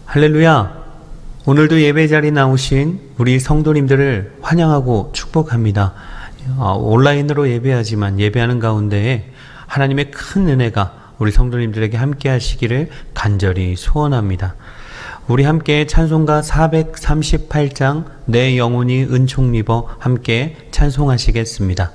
할렐루야! 오늘도 예배 자리에 나오신 우리 성도님들을 환영하고 축복합니다. 온라인으로 예배하지만 예배하는 가운데에 하나님의 큰 은혜가 우리 성도님들에게 함께 하시기를 간절히 소원합니다. 우리 함께 찬송가 438장 내 영혼이 은총 입어 함께 찬송하시겠습니다.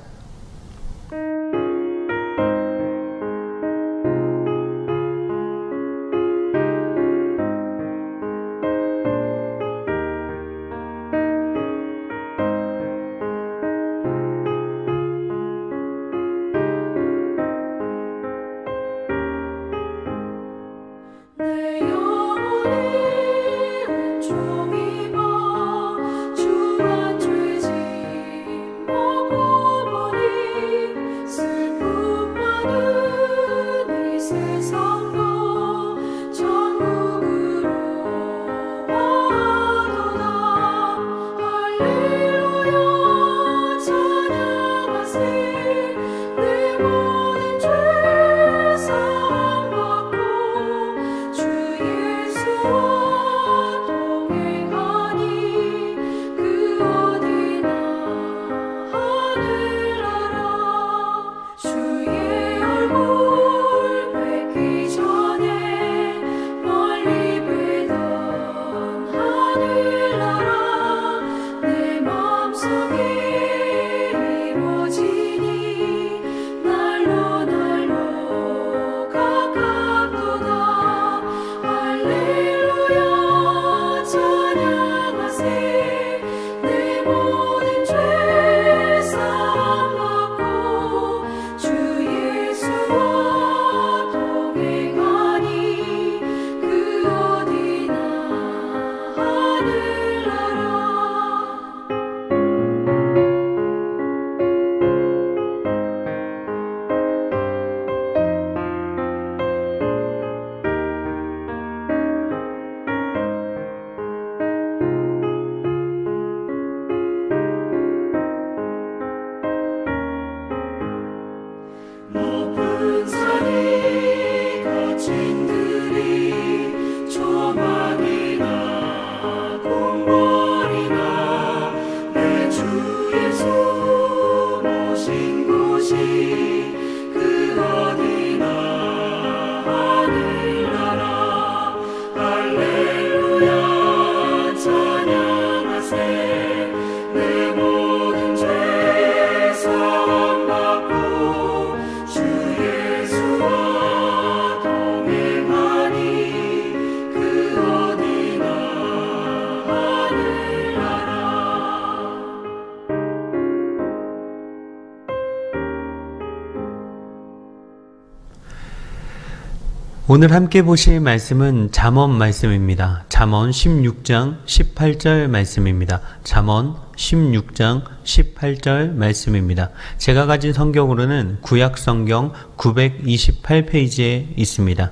오늘 함께 보실 말씀은 잠언 말씀입니다. 잠언 16장 18절 말씀입니다. 잠언 16장 18절 말씀입니다. 제가 가진 성경으로는 구약성경 928페이지에 있습니다.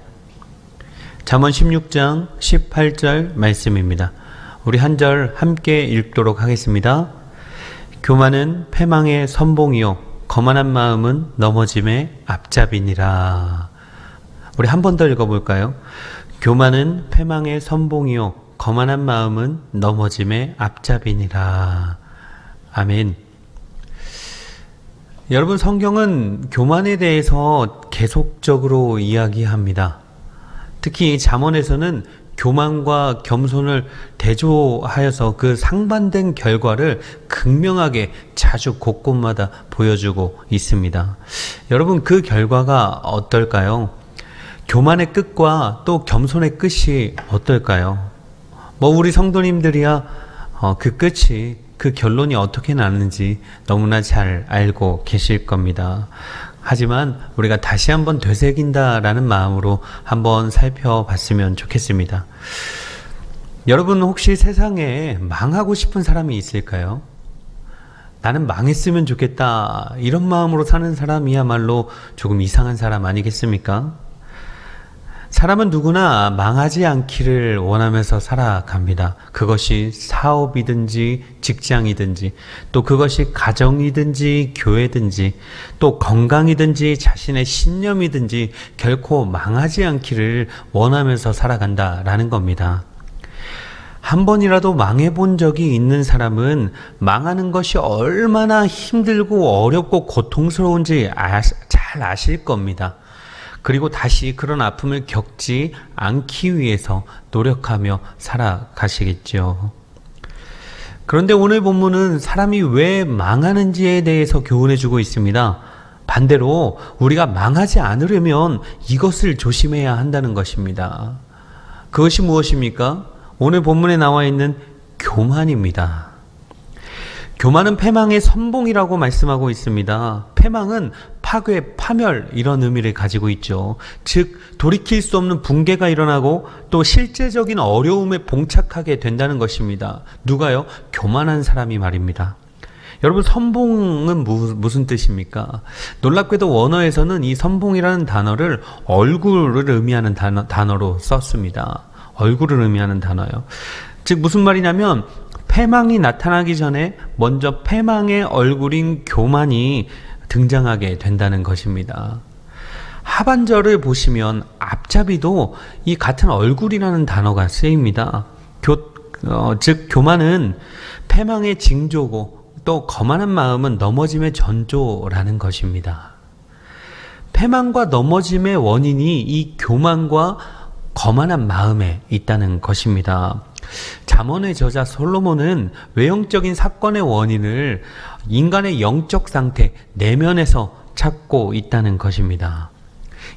잠언 16장 18절 말씀입니다. 우리 한 절 함께 읽도록 하겠습니다. 교만은 패망의 선봉이요 거만한 마음은 넘어짐의 앞잡이니라. 우리 한 번 더 읽어볼까요? 교만은 패망의 선봉이요 거만한 마음은 넘어짐의 앞잡이니라. 아멘. 여러분, 성경은 교만에 대해서 계속적으로 이야기합니다. 특히 잠언에서는 교만과 겸손을 대조하여서 그 상반된 결과를 극명하게 자주 곳곳마다 보여주고 있습니다. 여러분, 그 결과가 어떨까요? 교만의 끝과 또 겸손의 끝이 어떨까요? 우리 성도님들이야 그 끝이, 그 결론이 어떻게 나는지 너무나 잘 알고 계실 겁니다. 하지만 우리가 다시 한번 되새긴다라는 마음으로 한번 살펴봤으면 좋겠습니다. 여러분, 혹시 세상에 망하고 싶은 사람이 있을까요? 나는 망했으면 좋겠다, 이런 마음으로 사는 사람이야말로 조금 이상한 사람 아니겠습니까? 사람은 누구나 망하지 않기를 원하면서 살아갑니다. 그것이 사업이든지 직장이든지, 또 그것이 가정이든지 교회든지, 또 건강이든지 자신의 신념이든지 결코 망하지 않기를 원하면서 살아간다라는 겁니다. 한 번이라도 망해본 적이 있는 사람은 망하는 것이 얼마나 힘들고 어렵고 고통스러운지 잘 아실 겁니다. 그리고 다시 그런 아픔을 겪지 않기 위해서 노력하며 살아가시겠죠. 그런데 오늘 본문은 사람이 왜 망하는지에 대해서 교훈해주고 있습니다. 반대로 우리가 망하지 않으려면 이것을 조심해야 한다는 것입니다. 그것이 무엇입니까? 오늘 본문에 나와 있는 교만입니다. 교만은 패망의 선봉이라고 말씀하고 있습니다. 패망은 파괴, 파멸 이런 의미를 가지고 있죠. 즉 돌이킬 수 없는 붕괴가 일어나고 또 실제적인 어려움에 봉착하게 된다는 것입니다. 누가요? 교만한 사람이 말입니다. 여러분, 선봉은 무슨 뜻입니까? 놀랍게도 원어에서는 이 선봉이라는 단어를 얼굴을 의미하는 단어로 썼습니다. 얼굴을 의미하는 단어요. 즉 무슨 말이냐면 패망이 나타나기 전에 먼저 패망의 얼굴인 교만이 등장하게 된다는 것입니다. 하반절을 보시면 앞잡이도 이 같은 얼굴이라는 단어가 쓰입니다. 즉 교만은 패망의 징조고 또 거만한 마음은 넘어짐의 전조라는 것입니다. 패망과 넘어짐의 원인이 이 교만과 거만한 마음에 있다는 것입니다. 잠언의 저자 솔로몬은 외형적인 사건의 원인을 인간의 영적 상태, 내면에서 찾고 있다는 것입니다.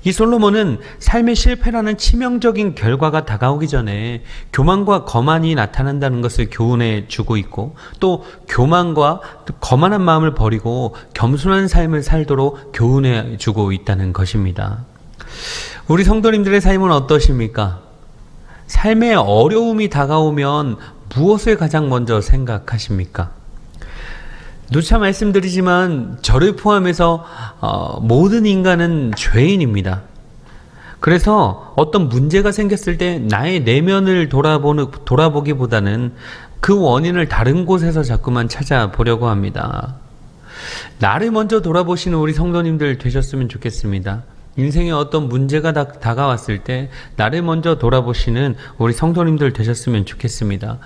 이 솔로몬은 삶의 실패라는 치명적인 결과가 다가오기 전에 교만과 거만이 나타난다는 것을 교훈해 주고 있고, 또 교만과 거만한 마음을 버리고 겸손한 삶을 살도록 교훈해 주고 있다는 것입니다. 우리 성도님들의 삶은 어떠십니까? 삶의 어려움이 다가오면 무엇을 가장 먼저 생각하십니까? 누차 말씀드리지만 저를 포함해서 모든 인간은 죄인입니다. 그래서 어떤 문제가 생겼을 때 나의 내면을 돌아보기보다는 그 원인을 다른 곳에서 자꾸만 찾아보려고 합니다. 나를 먼저 돌아보시는 우리 성도님들 되셨으면 좋겠습니다. 인생에 어떤 문제가 다가왔을 때 나를 먼저 돌아보시는 우리 성도님들 되셨으면 좋겠습니다.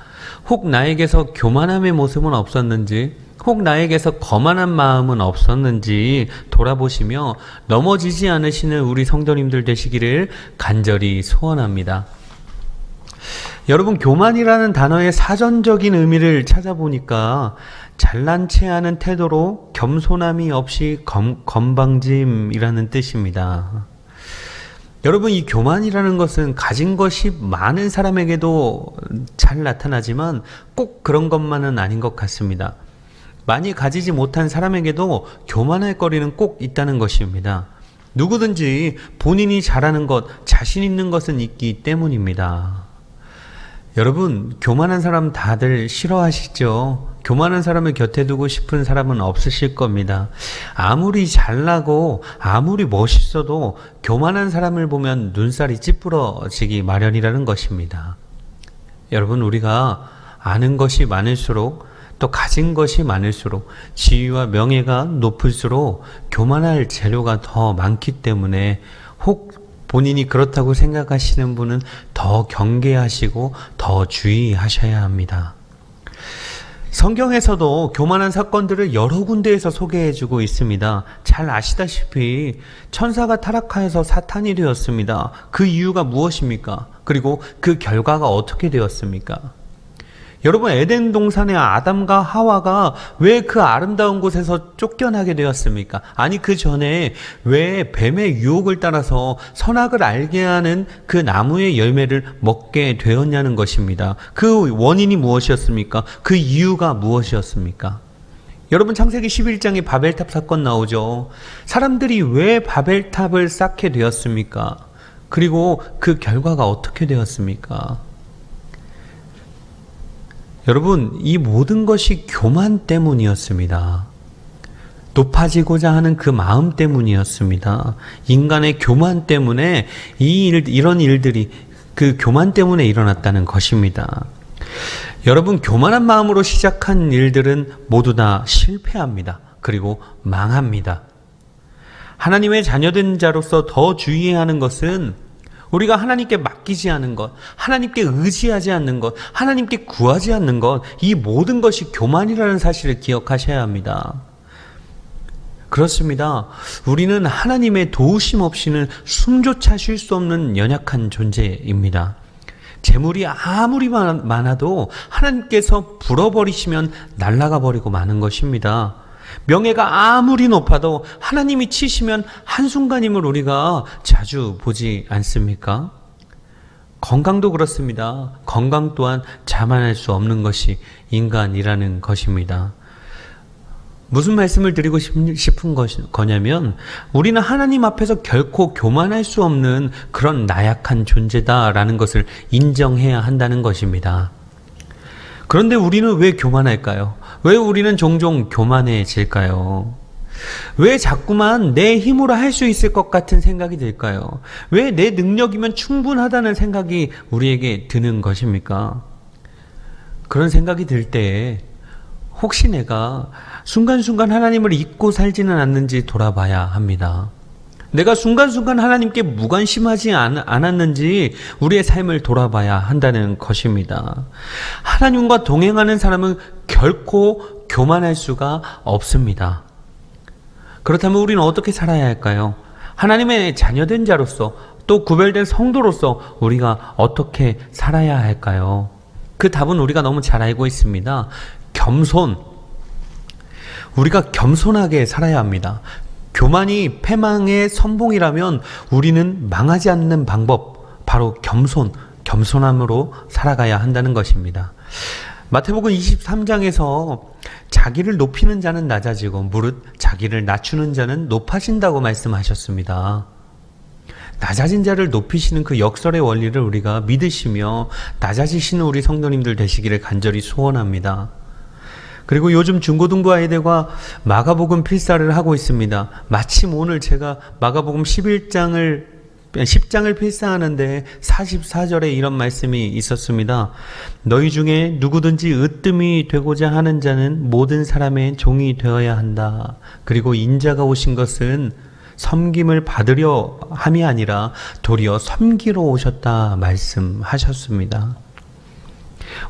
혹 나에게서 교만함의 모습은 없었는지, 혹 나에게서 거만한 마음은 없었는지 돌아보시며 넘어지지 않으시는 우리 성도님들 되시기를 간절히 소원합니다. 여러분, 교만이라는 단어의 사전적인 의미를 찾아보니까 잘난 체 하는 태도로 겸손함이 없이 건방짐이라는 뜻입니다. 여러분, 이 교만이라는 것은 가진 것이 많은 사람에게도 잘 나타나지만 꼭 그런 것만은 아닌 것 같습니다. 많이 가지지 못한 사람에게도 교만할 거리는 꼭 있다는 것입니다. 누구든지 본인이 잘하는 것, 자신 있는 것은 있기 때문입니다. 여러분, 교만한 사람 다들 싫어하시죠? 교만한 사람을 곁에 두고 싶은 사람은 없으실 겁니다. 아무리 잘나고 아무리 멋있어도 교만한 사람을 보면 눈살이 찌푸러지기 마련이라는 것입니다. 여러분, 우리가 아는 것이 많을수록 또 가진 것이 많을수록 지위와 명예가 높을수록 교만할 재료가 더 많기 때문에 혹 본인이 그렇다고 생각하시는 분은 더 경계하시고 더 주의하셔야 합니다. 성경에서도 교만한 사건들을 여러 군데에서 소개해주고 있습니다. 잘 아시다시피 천사가 타락하여서 사탄이 되었습니다. 그 이유가 무엇입니까? 그리고 그 결과가 어떻게 되었습니까? 여러분, 에덴 동산의 아담과 하와가 왜 그 아름다운 곳에서 쫓겨나게 되었습니까? 아니, 그 전에 왜 뱀의 유혹을 따라서 선악을 알게 하는 그 나무의 열매를 먹게 되었냐는 것입니다. 그 원인이 무엇이었습니까? 그 이유가 무엇이었습니까? 여러분, 창세기 11장에 바벨탑 사건 나오죠. 사람들이 왜 바벨탑을 쌓게 되었습니까? 그리고 그 결과가 어떻게 되었습니까? 여러분, 이 모든 것이 교만 때문이었습니다. 높아지고자 하는 그 마음 때문이었습니다. 인간의 교만 때문에 이런 일들이 그 교만 때문에 일어났다는 것입니다. 여러분, 교만한 마음으로 시작한 일들은 모두 다 실패합니다. 그리고 망합니다. 하나님의 자녀된 자로서 더 주의해야 하는 것은 우리가 하나님께 맡기지 않은 것, 하나님께 의지하지 않는 것, 하나님께 구하지 않는 것, 이 모든 것이 교만이라는 사실을 기억하셔야 합니다. 그렇습니다. 우리는 하나님의 도우심 없이는 숨조차 쉴 수 없는 연약한 존재입니다. 재물이 아무리 많아도 하나님께서 불어버리시면 날아가 버리고 마는 것입니다. 명예가 아무리 높아도 하나님이 치시면 한순간임을 우리가 자주 보지 않습니까? 건강도 그렇습니다. 건강 또한 자만할 수 없는 것이 인간이라는 것입니다. 무슨 말씀을 드리고 싶은 거냐면 우리는 하나님 앞에서 결코 교만할 수 없는 그런 나약한 존재다라는 것을 인정해야 한다는 것입니다. 그런데 우리는 왜 교만할까요? 왜 우리는 종종 교만해질까요? 왜 자꾸만 내 힘으로 할 수 있을 것 같은 생각이 들까요? 왜 내 능력이면 충분하다는 생각이 우리에게 드는 것입니까? 그런 생각이 들 때에 혹시 내가 순간순간 하나님을 잊고 살지는 않는지 돌아봐야 합니다. 내가 순간순간 하나님께 무관심하지 않았는지 우리의 삶을 돌아봐야 한다는 것입니다. 하나님과 동행하는 사람은 결코 교만할 수가 없습니다. 그렇다면 우리는 어떻게 살아야 할까요? 하나님의 자녀된 자로서 또 구별된 성도로서 우리가 어떻게 살아야 할까요? 그 답은 우리가 너무 잘 알고 있습니다. 겸손. 우리가 겸손하게 살아야 합니다. 교만이 패망의 선봉이라면 우리는 망하지 않는 방법, 바로 겸손함으로 살아가야 한다는 것입니다. 마태복음 23장에서 자기를 높이는 자는 낮아지고 무릇 자기를 낮추는 자는 높아진다고 말씀하셨습니다. 낮아진 자를 높이시는 그 역설의 원리를 우리가 믿으시며 낮아지시는 우리 성도님들 되시기를 간절히 소원합니다. 그리고 요즘 중고등부 아이들과 마가복음 필사를 하고 있습니다. 마침 오늘 제가 마가복음 10장을 필사하는데 44절에 이런 말씀이 있었습니다. 너희 중에 누구든지 으뜸이 되고자 하는 자는 모든 사람의 종이 되어야 한다. 그리고 인자가 오신 것은 섬김을 받으려 함이 아니라 도리어 섬기러 오셨다 말씀하셨습니다.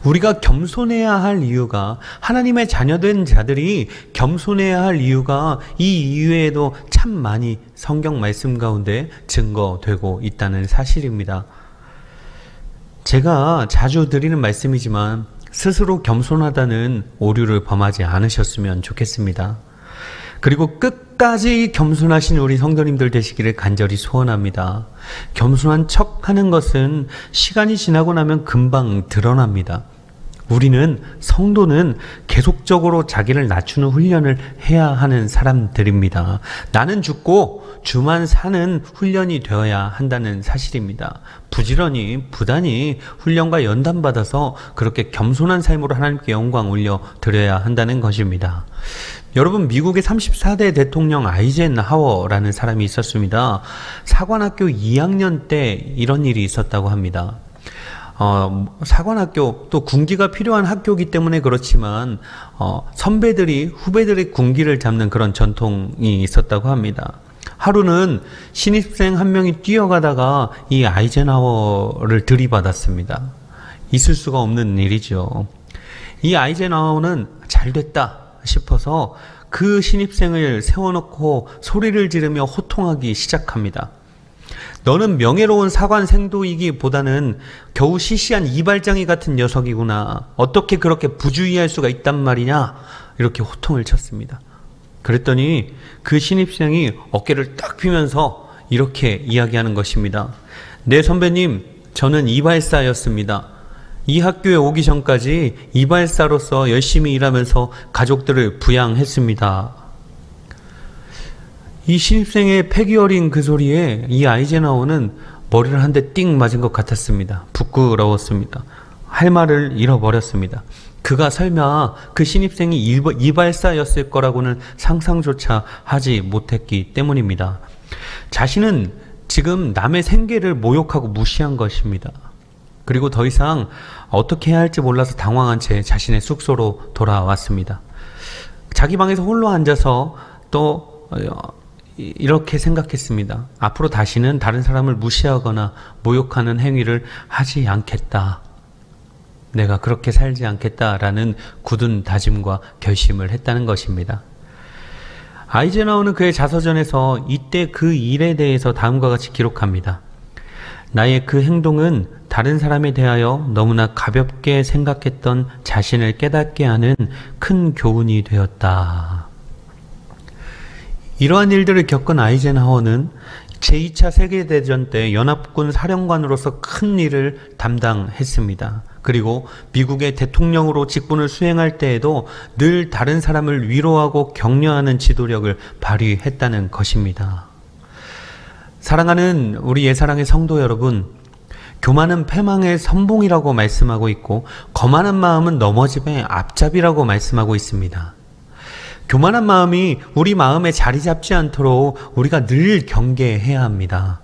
우리가 겸손해야 할 이유가, 하나님의 자녀된 자들이 겸손해야 할 이유가 이 이외에도 참 많이 성경 말씀 가운데 증거되고 있다는 사실입니다. 제가 자주 드리는 말씀이지만 스스로 겸손하다는 오류를 범하지 않으셨으면 좋겠습니다. 그리고 끝까지 겸손하신 우리 성도님들 되시기를 간절히 소원합니다. 겸손한 척 하는 것은 시간이 지나고 나면 금방 드러납니다. 우리는, 성도는 계속적으로 자기를 낮추는 훈련을 해야 하는 사람들입니다. 나는 죽고 주만 사는 훈련이 되어야 한다는 사실입니다. 부지런히, 부단히 훈련과 연단받아서 그렇게 겸손한 삶으로 하나님께 영광 올려드려야 한다는 것입니다. 여러분, 미국의 34대 대통령 아이젠하워라는 사람이 있었습니다. 사관학교 2학년 때 이런 일이 있었다고 합니다. 사관학교, 또 군기가 필요한 학교이기 때문에 그렇지만 선배들이 후배들의 군기를 잡는 그런 전통이 있었다고 합니다. 하루는 신입생 한 명이 뛰어가다가 이 아이젠하워를 들이받았습니다. 있을 수가 없는 일이죠. 이 아이젠하워는 잘됐다 싶어서 그 신입생을 세워놓고 소리를 지르며 호통하기 시작합니다. 너는 명예로운 사관 생도이기보다는 겨우 시시한 이발장이 같은 녀석이구나. 어떻게 그렇게 부주의할 수가 있단 말이냐. 이렇게 호통을 쳤습니다. 그랬더니 그 신입생이 어깨를 딱 펴면서 이렇게 이야기하는 것입니다. 네, 선배님, 저는 이발사였습니다. 이 학교에 오기 전까지 이발사로서 열심히 일하면서 가족들을 부양했습니다. 이 신입생의 패기 어린 그 소리에 이 아이젠하워는 머리를 한 대 띵 맞은 것 같았습니다. 부끄러웠습니다. 할 말을 잃어버렸습니다. 그가 설마 그 신입생이 이발사였을 거라고는 상상조차 하지 못했기 때문입니다. 자신은 지금 남의 생계를 모욕하고 무시한 것입니다. 그리고 더 이상 어떻게 해야 할지 몰라서 당황한 채 자신의 숙소로 돌아왔습니다. 자기 방에서 홀로 앉아서 또 이렇게 생각했습니다. 앞으로 다시는 다른 사람을 무시하거나 모욕하는 행위를 하지 않겠다. 내가 그렇게 살지 않겠다라는 굳은 다짐과 결심을 했다는 것입니다. 아이젠하워는 그의 자서전에서 이때 그 일에 대해서 다음과 같이 기록합니다. 나의 그 행동은 다른 사람에 대하여 너무나 가볍게 생각했던 자신을 깨닫게 하는 큰 교훈이 되었다. 이러한 일들을 겪은 아이젠하워는 제2차 세계대전 때 연합군 사령관으로서 큰 일을 담당했습니다. 그리고 미국의 대통령으로 직분을 수행할 때에도 늘 다른 사람을 위로하고 격려하는 지도력을 발휘했다는 것입니다. 사랑하는 우리 예사랑의 성도 여러분, 교만은 패망의 선봉이라고 말씀하고 있고 거만한 마음은 넘어짐의 앞잡이라고 말씀하고 있습니다. 교만한 마음이 우리 마음에 자리 잡지 않도록 우리가 늘 경계해야 합니다.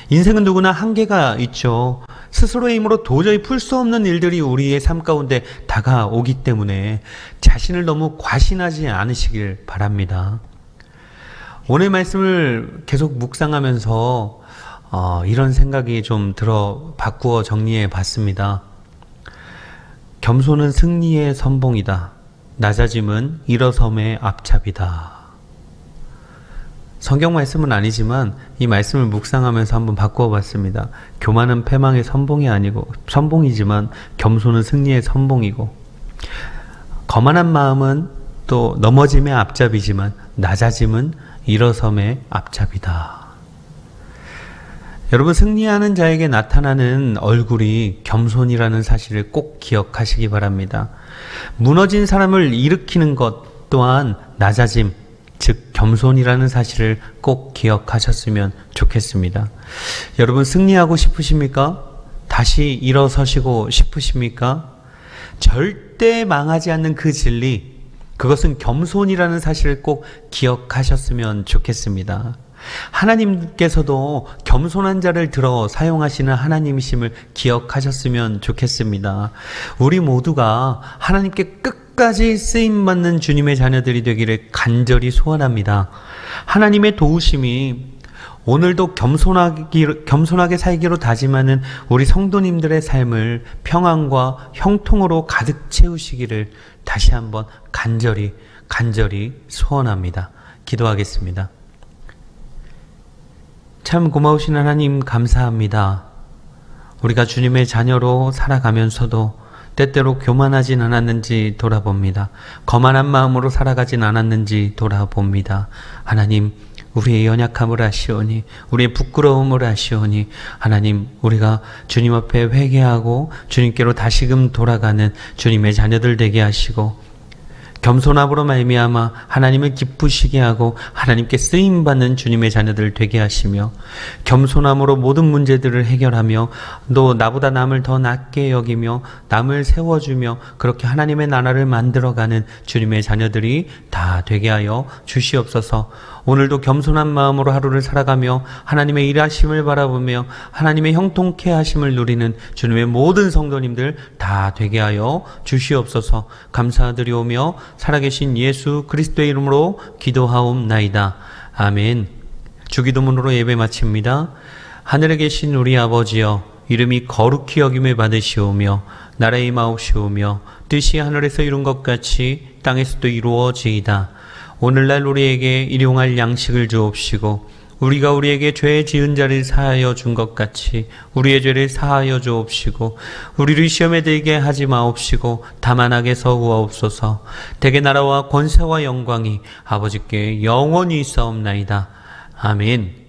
인생은 누구나 한계가 있죠. 스스로의 힘으로 도저히 풀 수 없는 일들이 우리의 삶 가운데 다가오기 때문에 자신을 너무 과신하지 않으시길 바랍니다. 오늘 말씀을 계속 묵상하면서 이런 생각이 좀 바꾸어 정리해 봤습니다. 겸손은 승리의 선봉이다. 낮아짐은 일어섬의 앞잡이다. 성경 말씀은 아니지만 이 말씀을 묵상하면서 한번 바꾸어 봤습니다. 교만은 패망의 선봉이지만 겸손은 승리의 선봉이고, 거만한 마음은 또 넘어짐의 앞잡이지만 낮아짐은 일어섬의 앞잡이다. 여러분, 승리하는 자에게 나타나는 얼굴이 겸손이라는 사실을 꼭 기억하시기 바랍니다. 무너진 사람을 일으키는 것 또한 낮아짐, 즉 겸손이라는 사실을 꼭 기억하셨으면 좋겠습니다. 여러분, 승리하고 싶으십니까? 다시 일어서시고 싶으십니까? 절대 망하지 않는 그 진리, 그것은 겸손이라는 사실을 꼭 기억하셨으면 좋겠습니다. 하나님께서도 겸손한 자를 들어 사용하시는 하나님이심을 기억하셨으면 좋겠습니다. 우리 모두가 하나님께 끝까지 쓰임받는 주님의 자녀들이 되기를 간절히 소원합니다. 하나님의 도우심이 오늘도 겸손하게 살기로 다짐하는 우리 성도님들의 삶을 평안과 형통으로 가득 채우시기를 다시 한번 간절히 소원합니다. 기도하겠습니다. 참 고마우신 하나님, 감사합니다. 우리가 주님의 자녀로 살아가면서도 때때로 교만하진 않았는지 돌아봅니다. 거만한 마음으로 살아가진 않았는지 돌아봅니다. 하나님, 우리의 연약함을 아시오니, 우리의 부끄러움을 아시오니, 하나님, 우리가 주님 앞에 회개하고 주님께로 다시금 돌아가는 주님의 자녀들 되게 하시고, 겸손함으로 말미암아 하나님을 기쁘시게 하고 하나님께 쓰임받는 주님의 자녀들 되게 하시며, 겸손함으로 모든 문제들을 해결하며 또 나보다 남을 더 낮게 여기며 남을 세워주며 그렇게 하나님의 나라를 만들어가는 주님의 자녀들이 다 되게 하여 주시옵소서. 오늘도 겸손한 마음으로 하루를 살아가며 하나님의 일하심을 바라보며 하나님의 형통케 하심을 누리는 주님의 모든 성도님들 다 되게 하여 주시옵소서. 감사드리오며 살아계신 예수 그리스도의 이름으로 기도하옵나이다. 아멘. 주기도문으로 예배 마칩니다. 하늘에 계신 우리 아버지여, 이름이 거룩히 여김을 받으시오며 나라의 임하옵시오며 뜻이 하늘에서 이룬 것 같이 땅에서도 이루어지이다. 오늘날 우리에게 일용할 양식을 주옵시고 우리가 우리에게 죄 지은 자를 사하여 준 것 같이 우리의 죄를 사하여 주옵시고 우리를 시험에 들게 하지 마옵시고 다만 악에서 구하옵소서. 대개 나라와 권세와 영광이 아버지께 영원히 있사옵나이다. 아멘.